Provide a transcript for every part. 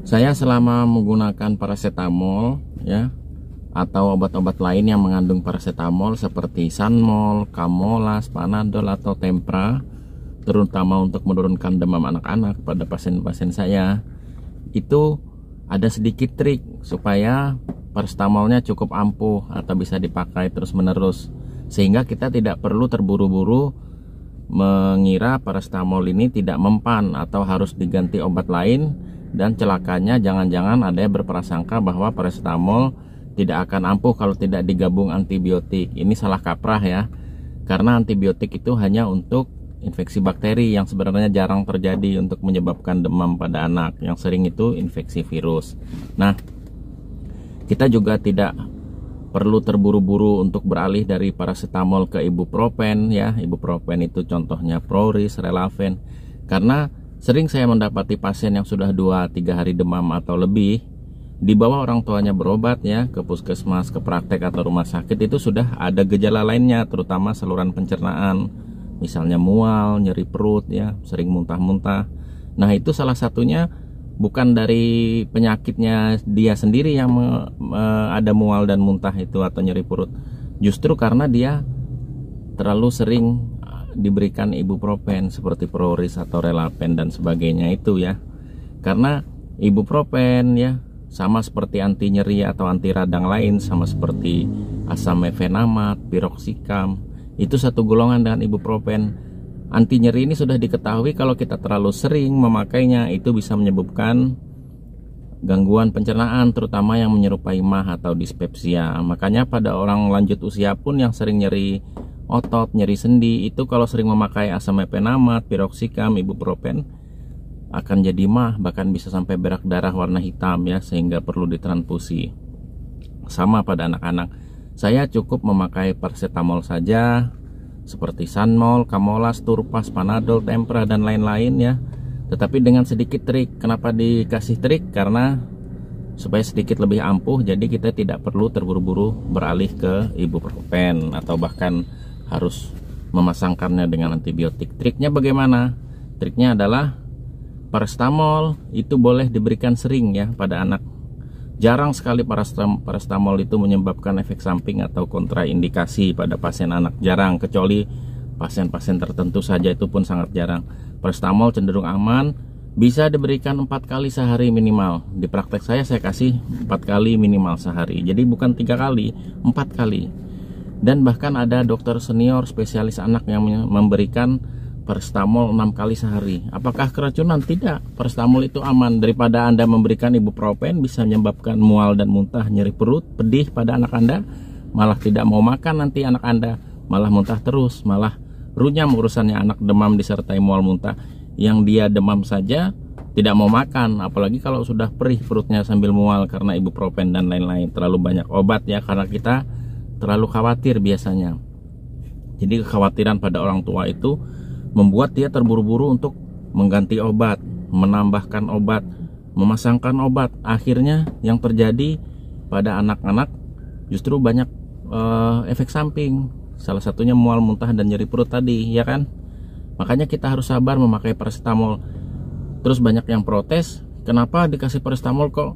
Saya selama menggunakan paracetamol ya atau obat-obat lain yang mengandung paracetamol seperti Sanmol, Kamolas, Panadol atau Tempra, terutama untuk menurunkan demam anak-anak pada pasien-pasien saya, itu ada sedikit trik supaya paracetamolnya cukup ampuh atau bisa dipakai terus-menerus, sehingga kita tidak perlu terburu-buru mengira paracetamol ini tidak mempan atau harus diganti obat lain. Dan celakanya jangan-jangan ada yang berprasangka bahwa paracetamol tidak akan ampuh kalau tidak digabung antibiotik. Ini salah kaprah ya, karena antibiotik itu hanya untuk infeksi bakteri yang sebenarnya jarang terjadi untuk menyebabkan demam pada anak. Yang sering itu infeksi virus. Nah, kita juga tidak perlu terburu-buru untuk beralih dari paracetamol ke ibuprofen ya. Ibuprofen itu contohnya Proris, Relaven. Karena sering saya mendapati pasien yang sudah 2-3 hari demam atau lebih, dibawa orang tuanya berobat ya ke puskesmas, ke praktek atau rumah sakit, itu sudah ada gejala lainnya, terutama saluran pencernaan, misalnya mual, nyeri perut ya, sering muntah-muntah. Nah, itu salah satunya bukan dari penyakitnya dia sendiri yang ada mual dan muntah itu atau nyeri perut, justru karena dia terlalu sering diberikan ibuprofen seperti Proris atau Relaven dan sebagainya itu ya. Karena ibuprofen ya sama seperti anti nyeri atau anti radang lain, sama seperti asam mefenamat, piroxicam, itu satu golongan dengan ibuprofen. Anti nyeri ini sudah diketahui kalau kita terlalu sering memakainya itu bisa menyebabkan gangguan pencernaan, terutama yang menyerupai MAH atau dispepsia. Makanya pada orang lanjut usia pun yang sering nyeri otot, nyeri sendi, itu kalau sering memakai asam mefenamat, piroxicam, ibuprofen akan jadi MAH, bahkan bisa sampai berak darah warna hitam ya, sehingga perlu ditransfusi. Sama pada anak-anak, saya cukup memakai paracetamol saja seperti Sanmol, Kamolas, Turpas, Panadol, Tempra dan lain-lain ya. Tetapi dengan sedikit trik. Kenapa dikasih trik? Karena supaya sedikit lebih ampuh, jadi kita tidak perlu terburu-buru beralih ke ibuprofen atau bahkan harus memasangkannya dengan antibiotik. Triknya bagaimana? Triknya adalah paracetamol itu boleh diberikan sering ya pada anak. Jarang sekali paracetamol itu menyebabkan efek samping atau kontraindikasi pada pasien anak. Jarang, kecuali pasien-pasien tertentu saja, itu pun sangat jarang. Paracetamol cenderung aman, bisa diberikan 4 kali sehari minimal. Di praktek saya kasih 4 kali minimal sehari. Jadi bukan 3 kali, 4 kali. Dan bahkan ada dokter senior spesialis anak yang memberikan paracetamol 6 kali sehari. Apakah keracunan? Tidak. Paracetamol itu aman. Daripada Anda memberikan ibuprofen bisa menyebabkan mual dan muntah, nyeri perut, pedih pada anak Anda, malah tidak mau makan nanti anak Anda, malah muntah terus, malah runyam urusannya anak demam disertai mual muntah. Yang dia demam saja tidak mau makan, apalagi kalau sudah perih perutnya sambil mual karena ibuprofen dan lain-lain. Terlalu banyak obat ya, karena kita terlalu khawatir biasanya. Jadi kekhawatiran pada orang tua itu membuat dia terburu-buru untuk mengganti obat, menambahkan obat, memasangkan obat. Akhirnya yang terjadi pada anak-anak justru banyak efek samping. Salah satunya mual, muntah dan nyeri perut tadi, ya kan? Makanya kita harus sabar memakai paracetamol. Terus banyak yang protes, kenapa dikasih paracetamol kok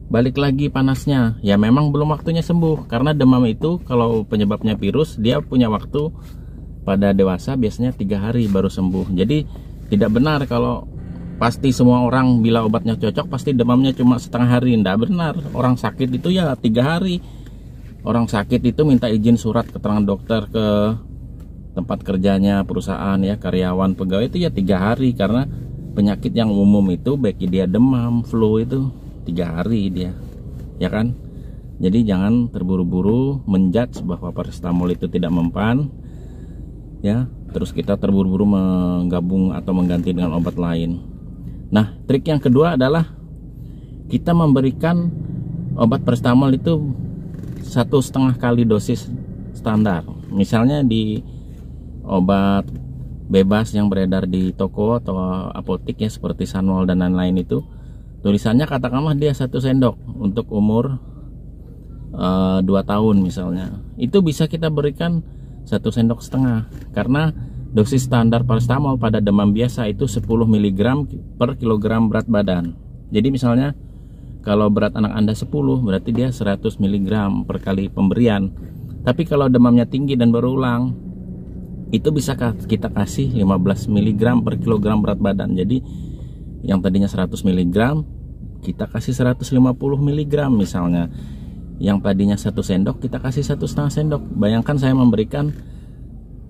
balik lagi panasnya? Ya memang belum waktunya sembuh, karena demam itu kalau penyebabnya virus, dia punya waktu pada dewasa biasanya 3 hari baru sembuh. Jadi tidak benar kalau pasti semua orang bila obatnya cocok pasti demamnya cuma setengah hari. Tidak benar. Orang sakit itu ya 3 hari. Orang sakit itu minta izin surat keterangan dokter ke tempat kerjanya, perusahaan ya, karyawan, pegawai itu ya 3 hari. Karena penyakit yang umum itu baik dia demam, flu itu 3 hari dia, ya kan? Jadi jangan terburu-buru menjudge bahwa paracetamol itu tidak mempan ya, terus kita terburu-buru menggabung atau mengganti dengan obat lain. Nah, trik yang kedua adalah kita memberikan obat paracetamol itu 1,5 kali dosis standar. Misalnya di obat bebas yang beredar di toko atau apotik ya, seperti Sanmol dan lain-lain itu, tulisannya katakanlah dia 1 sendok untuk umur 2 tahun misalnya. Itu bisa kita berikan 1,5 sendok, karena dosis standar paracetamol pada demam biasa itu 10 mg per kilogram berat badan. Jadi misalnya kalau berat anak Anda 10, berarti dia 100 mg per kali pemberian. Tapi kalau demamnya tinggi dan berulang, itu bisa kita kasih 15 mg per kilogram berat badan. Jadi yang tadinya 100 mg, kita kasih 150 mg misalnya. Yang tadinya 1 sendok, kita kasih 1,5 sendok. Bayangkan saya memberikan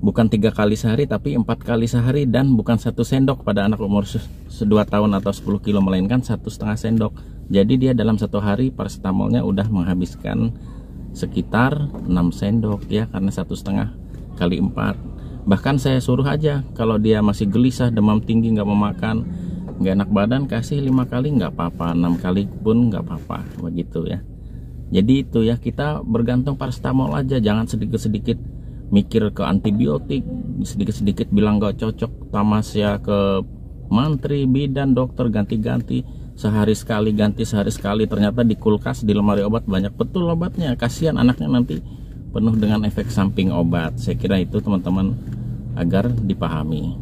bukan 3 kali sehari, tapi 4 kali sehari, dan bukan 1 sendok pada anak umur 2 tahun atau 10 kilo, melainkan 1,5 sendok. Jadi dia dalam 1 hari paracetamolnya udah menghabiskan sekitar 6 sendok ya, karena 1,5 kali 4. Bahkan saya suruh aja, kalau dia masih gelisah, demam tinggi, nggak mau makan, nggak enak badan, kasih 5 kali nggak apa-apa, 6 kali pun nggak apa-apa, begitu ya. Jadi itu ya, kita bergantung paracetamol aja, jangan sedikit-sedikit mikir ke antibiotik, sedikit-sedikit bilang nggak cocok, tamasya ke mantri, bidan, dokter, ganti-ganti. Sehari sekali ganti, sehari sekali, ternyata di kulkas, di lemari obat banyak betul obatnya. Kasihan anaknya nanti penuh dengan efek samping obat. Saya kira itu teman-teman agar dipahami.